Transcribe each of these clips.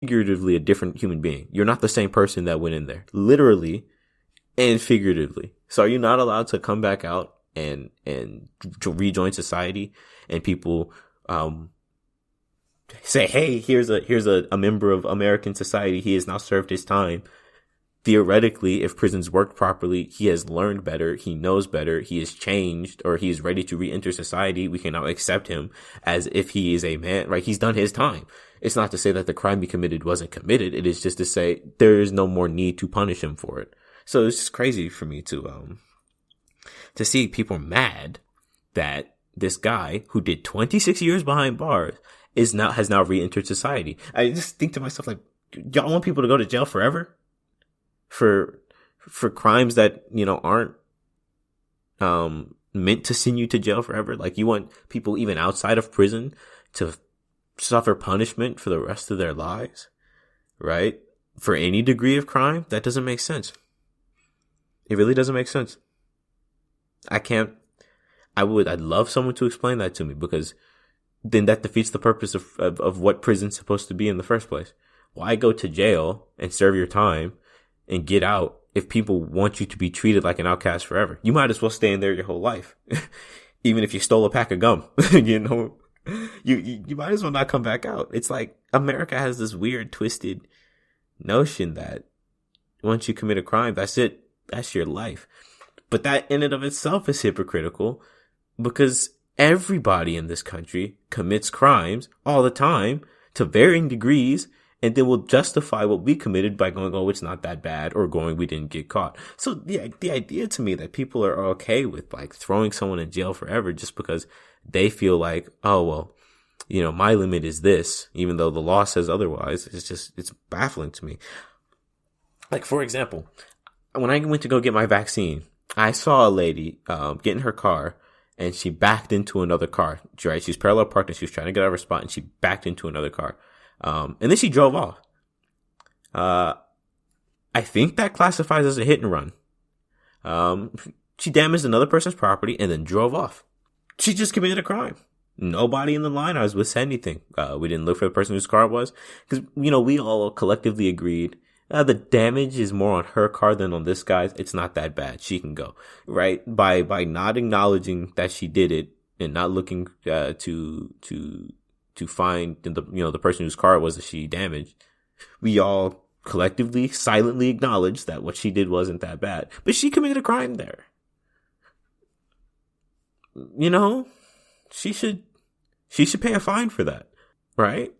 figuratively a different human being. You're not the same person that went in there, literally and figuratively. So are you not allowed to come back out and to rejoin society, and people say, hey, here's a member of American society. He has now served his time. Theoretically, if prisons worked properly, he has learned better, he knows better, he has changed, or he is ready to re-enter society. We can now accept him as if he is a man, right? He's done his time. It's not to say that the crime he committed wasn't committed. It is just to say there is no more need to punish him for it. So it's just crazy for me to see people mad that this guy who did 26 years behind bars has now re-entered society. I just think to myself, like, y'all want people to go to jail forever? For crimes that, aren't meant to send you to jail forever. Like, you want people even outside of prison to suffer punishment for the rest of their lives, right? For any degree of crime? That doesn't make sense. It really doesn't make sense. I'd love someone to explain that to me, because then that defeats the purpose of what prison's supposed to be in the first place. Why go to jail and serve your time and get out if people want you to be treated like an outcast forever? You might as well stay in there your whole life. Even if you stole a pack of gum, you might as well not come back out. It's like America has this weird, twisted notion that once you commit a crime, that's it. That's your life. But that in and of itself is hypocritical, because everybody in this country commits crimes all the time to varying degrees, and then we'll justify what we committed by going, oh, it's not that bad, or going, we didn't get caught. So the idea to me that people are okay with, like, throwing someone in jail forever just because they feel like, oh, well, my limit is this, even though the law says otherwise, it's baffling to me. Like, for example, when I went to go get my vaccine, I saw a lady get in her car, and she backed into another car, right? She was parallel parked, and she was trying to get out of her spot, and she backed into another car. And then she drove off. I think that classifies as a hit and run. She damaged another person's property and then drove off. She just committed a crime. Nobody in the line I was with said anything. We didn't look for the person whose car it was, because, we all collectively agreed, the damage is more on her car than on this guy's. It's not that bad. She can go, right? By not acknowledging that she did it and not looking, to find the person whose car it was that she damaged, we all collectively, silently acknowledged that what she did wasn't that bad. But she committed a crime there. She should pay a fine for that, right?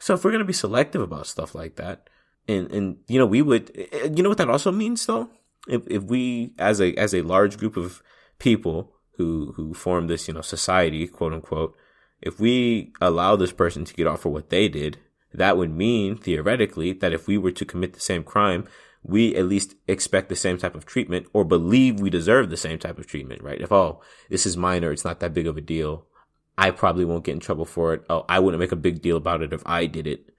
So if we're gonna be selective about stuff like that, and we would, what that also means though, if we as a large group of people who form this, society, quote unquote, if we allow this person to get off for what they did, that would mean, theoretically, that if we were to commit the same crime, we at least expect the same type of treatment, or believe we deserve the same type of treatment, right? If, oh, this is minor, it's not that big of a deal, I probably won't get in trouble for it. Oh, I wouldn't make a big deal about it if I did it.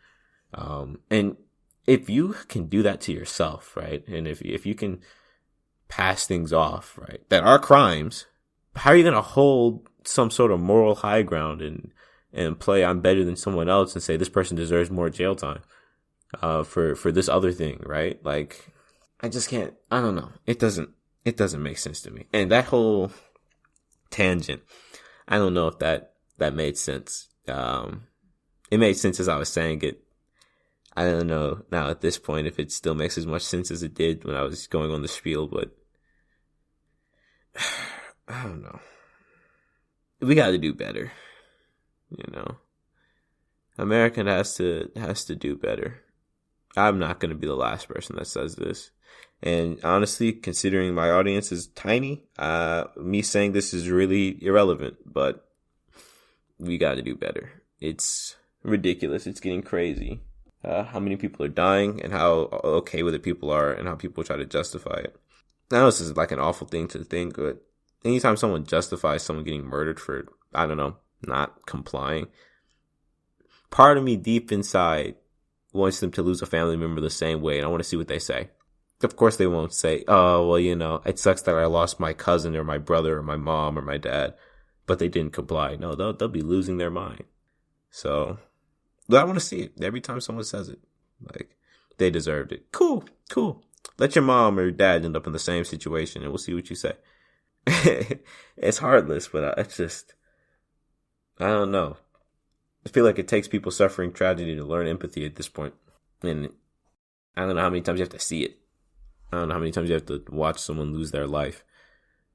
And if you can do that to yourself, right? And if you can pass things off, right, that are crimes, how are you going to hold some sort of moral high ground and play I'm better than someone else and say this person deserves more jail time for this other thing, right? Like, I just can't, I don't know. It doesn't make sense to me. And that whole tangent, I don't know if that made sense. It made sense as I was saying it. I don't know now at this point if it still makes as much sense as it did when I was going on the spiel, but I don't know. We got to do better. America has to do better. I'm not going to be the last person that says this. And honestly, considering my audience is tiny, me saying this is really irrelevant, but we got to do better. It's ridiculous. It's getting crazy. How many people are dying and how okay with it people are and how people try to justify it. I know this is like an awful thing to think, but anytime someone justifies someone getting murdered for, I don't know, not complying, part of me deep inside wants them to lose a family member the same way, and I want to see what they say. Of course they won't say, oh, well, it sucks that I lost my cousin or my brother or my mom or my dad, but they didn't comply. No, they'll be losing their mind. So But I want to see it every time someone says it. Like, they deserved it. Cool. Let your mom or your dad end up in the same situation, and we'll see what you say. It's heartless, but it's just, I don't know. I feel like it takes people suffering tragedy to learn empathy at this point. And I don't know how many times you have to see it. I don't know how many times you have to watch someone lose their life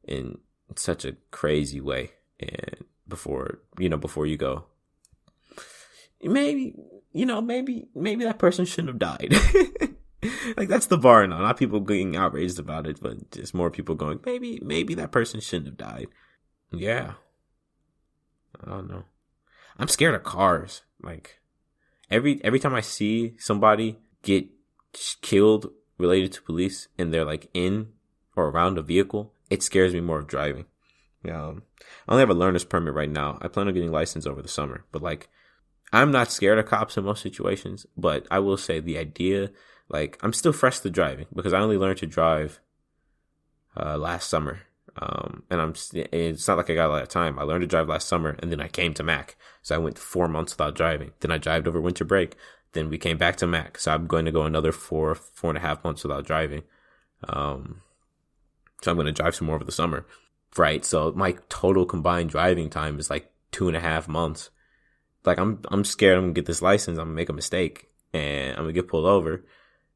in such a crazy way. And before you go, maybe that person shouldn't have died. Like, that's the bar now. Not people getting outraged about it, but just more people going, maybe that person shouldn't have died. Yeah. I don't know. I'm scared of cars. Like, every time I see somebody get killed related to police and they're like in or around a vehicle, it scares me more of driving. I only have a learner's permit right now. I plan on getting licensed over the summer, but like, I'm not scared of cops in most situations, but I will say the idea, like, I'm still fresh to driving because I only learned to drive last summer. And it's not like I got a lot of time. I learned to drive last summer and then I came to Mac. So I went 4 months without driving. Then I drove over winter break. Then we came back to Mac. So I'm going to go another 4.5 months without driving. So I'm going to drive some more over the summer. Right. So my total combined driving time is like 2.5 months. Like, I'm scared I'm going to get this license. I'm going to make a mistake and I'm going to get pulled over.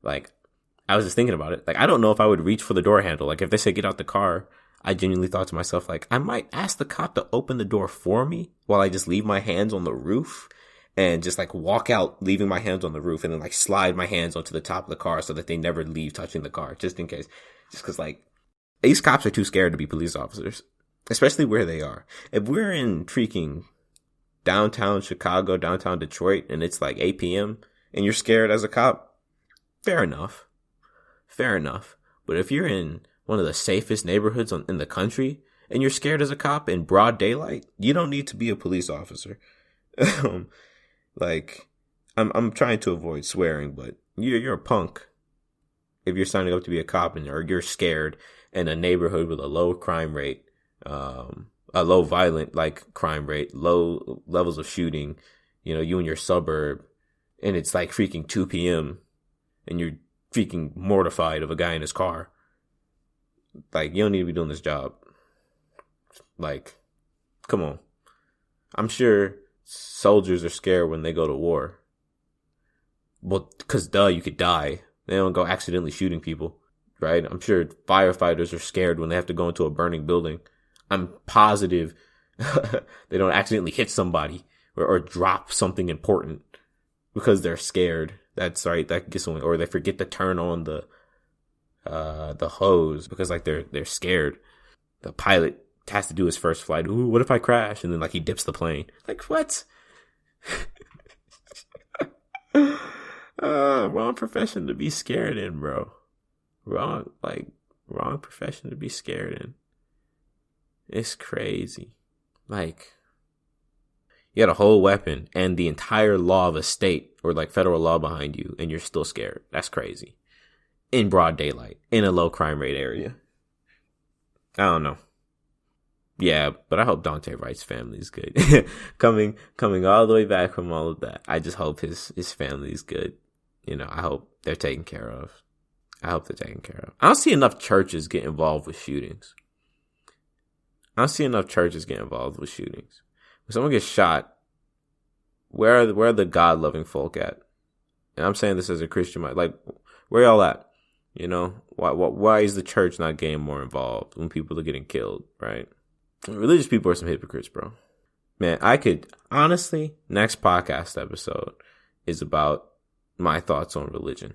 Like, I was just thinking about it. Like, I don't know if I would reach for the door handle. Like, if they said get out the car, I genuinely thought to myself, like, I might ask the cop to open the door for me while I just leave my hands on the roof and just like walk out, leaving my hands on the roof and then like slide my hands onto the top of the car so that they never leave touching the car, just in case. Just because, like, these cops are too scared to be police officers, especially where they are. If we're in freaking downtown Chicago, downtown Detroit, and it's like 8 p.m. and you're scared as a cop, fair enough. But if you're in one of the safest neighborhoods in the country and you're scared as a cop in broad daylight, you don't need to be a police officer. Like, I'm trying to avoid swearing, but you're a punk if you're signing up to be a cop or you're scared in a neighborhood with a low crime rate, a low violent like crime rate, low levels of shooting, you in your suburb, and it's like freaking 2 p.m. and you're freaking mortified of a guy in his car. Like, you don't need to be doing this job. Like, come on. I'm sure soldiers are scared when they go to war. Well, because you could die. They don't go accidentally shooting people, right? I'm sure firefighters are scared when they have to go into a burning building. I'm positive they don't accidentally hit somebody or drop something important because they're scared. That's right. That gets someone, or they forget to turn on the hose because like they're scared. The pilot has to do his first flight. Ooh, what if I crash? And then like he dips the plane. Like, what? Wrong profession to be scared in, bro. Wrong profession to be scared in. It's crazy. Like, you got a whole weapon and the entire law of a state or like federal law behind you, and you're still scared. That's crazy. In broad daylight, in a low crime rate area. I don't know. Yeah, but I hope Dante Wright's family is good. coming all the way back from all of that, I just hope his family is good. I hope they're taken care of. I don't see enough churches get involved with shootings. When someone gets shot, where are the God-loving folk at? And I'm saying this as a Christian. Like, where y'all at? Why is the church not getting more involved when people are getting killed, right? Religious people are some hypocrites, bro. Man, I could, honestly, next podcast episode is about my thoughts on religion.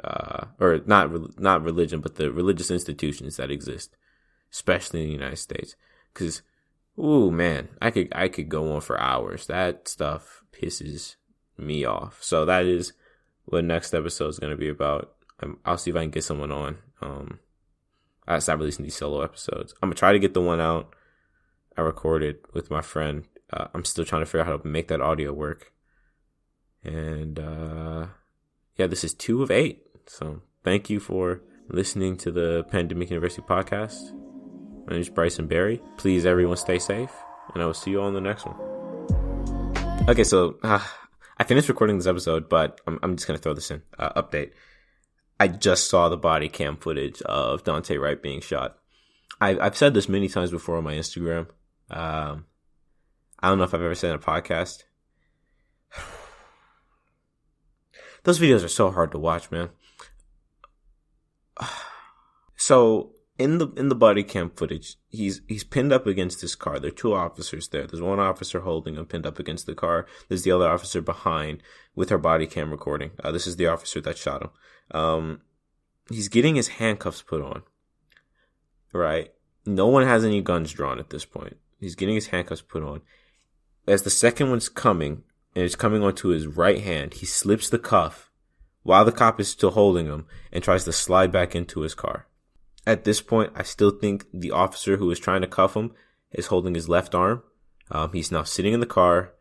Or not religion, but the religious institutions that exist, especially in the United States. Because, ooh, man, I could go on for hours. That stuff pisses me off. So that is what next episode is going to be about. I'll see if I can get someone on. I start releasing these solo episodes. I'm going to try to get the one out I recorded with my friend. I'm still trying to figure out how to make that audio work. And, yeah, this is 2 of 8. So thank you for listening to the Pandemic University podcast. My name is Bryson Berry. Please, everyone, stay safe. And I will see you on the next one. Okay, so I I finished recording this episode, but I'm just gonna throw this in. Update. I just saw the body cam footage of Daunte Wright being shot. I've said this many times before on my Instagram. I don't know if I've ever said it in a podcast. Those videos are so hard to watch, man. So in the body cam footage, he's pinned up against this car. There are two officers there. There's one officer holding him pinned up against the car. There's the other officer behind with her body cam recording. This is the officer that shot him. He's getting his handcuffs put on. Right? No one has any guns drawn at this point. He's getting his handcuffs put on. As the second one's coming, and it's coming onto his right hand, he slips the cuff while the cop is still holding him and tries to slide back into his car. At this point, I still think the officer who is trying to cuff him is holding his left arm. He's now sitting in the car,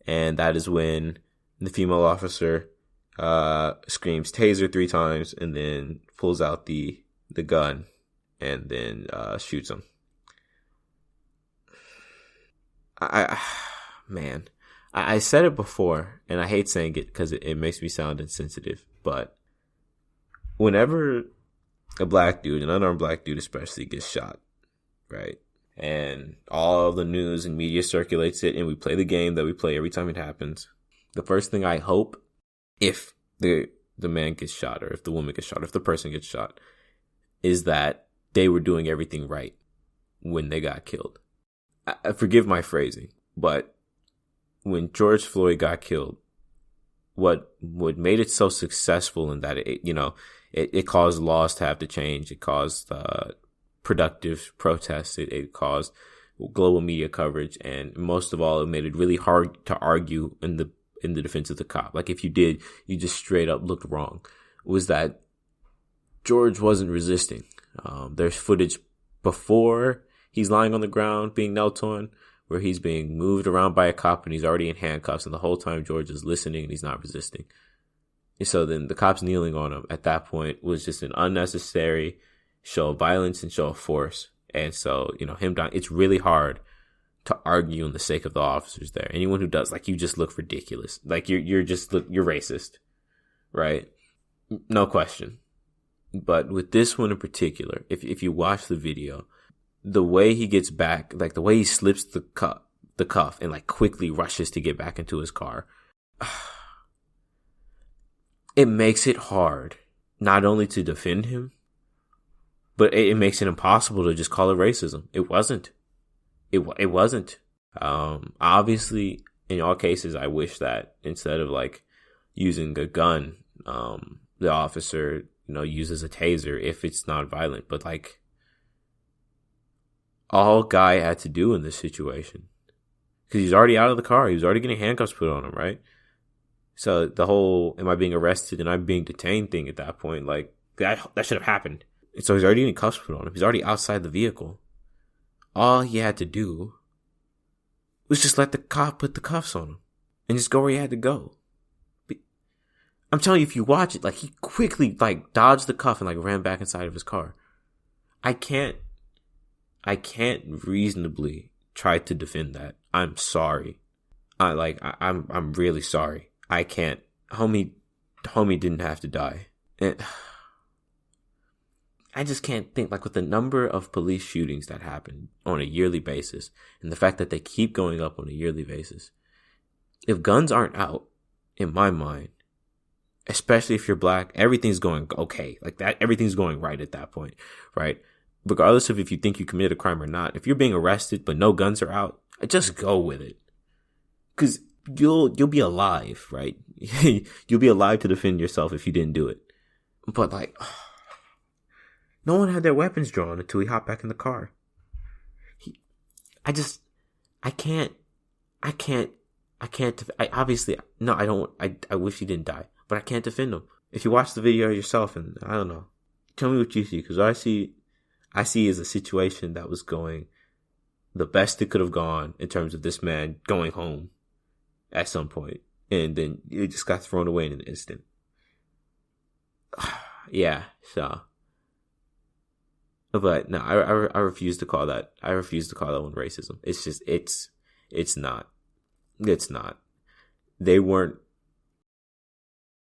and that is when the female officer screams taser 3 times and then pulls out the gun and then shoots him. I said it before, and I hate saying it because it makes me sound insensitive, but whenever a black dude, an unarmed black dude especially, gets shot, right? And all the news and media circulates it, and we play the game that we play every time it happens. The first thing I hope, if the man gets shot, or if the woman gets shot, or if the person gets shot, is that they were doing everything right when they got killed. I forgive my phrasing, but when George Floyd got killed, what made it so successful in that it caused laws to have to change. It caused productive protests. It caused global media coverage, and most of all, it made it really hard to argue in the defense of the cop. Like if you did, you just straight up looked wrong. Was that George wasn't resisting. There's footage before he's lying on the ground being knelt on, where he's being moved around by a cop and he's already in handcuffs, and the whole time George is listening and he's not resisting. And so then the cops kneeling on him at that point was just an unnecessary show of violence and show of force. And so, him dying, it's really hard to argue on the sake of the officers there. Anyone who does, you just look ridiculous. You're racist, right? No question. But with this one in particular, if you watch the video, the way he gets back, the way he slips the cuff and quickly rushes to get back into his car, it makes it hard not only to defend him, but it makes it impossible to just call it racism. It wasn't. It wasn't. Obviously, in all cases, I wish that instead of using a gun, the officer, uses a taser if it's not violent. But all Guy had to do in this situation, because he's already out of the car, he was already getting handcuffs put on him, right? So the whole am I being arrested and I'm being detained thing at that point, that should have happened. And so he's already getting cuffs put on him. He's already outside the vehicle. All he had to do was just let the cop put the cuffs on him and just go where he had to go. I'm telling you, if you watch it, he quickly dodged the cuff and ran back inside of his car. I can't reasonably try to defend that. I'm sorry. I'm really sorry. I can't. Homie didn't have to die. And I just can't think, with the number of police shootings that happen on a yearly basis, and the fact that they keep going up on a yearly basis. If guns aren't out, in my mind, especially if you're black, everything's going okay. That, everything's going right at that point, right? Regardless of if you think you committed a crime or not, if you're being arrested but no guns are out, just go with it. 'Cause you'll be alive, right? You'll be alive to defend yourself if you didn't do it. But no one had their weapons drawn until he hopped back in the car. I wish he didn't die, but I can't defend him. If you watch the video yourself, and I don't know, tell me what you see, because I see is a situation that was going the best it could have gone in terms of this man going home at some point, and then it just got thrown away in an instant. Yeah, so. But no, I refuse to call that. I refuse to call that one racism. It's just, it's not. It's not. They weren't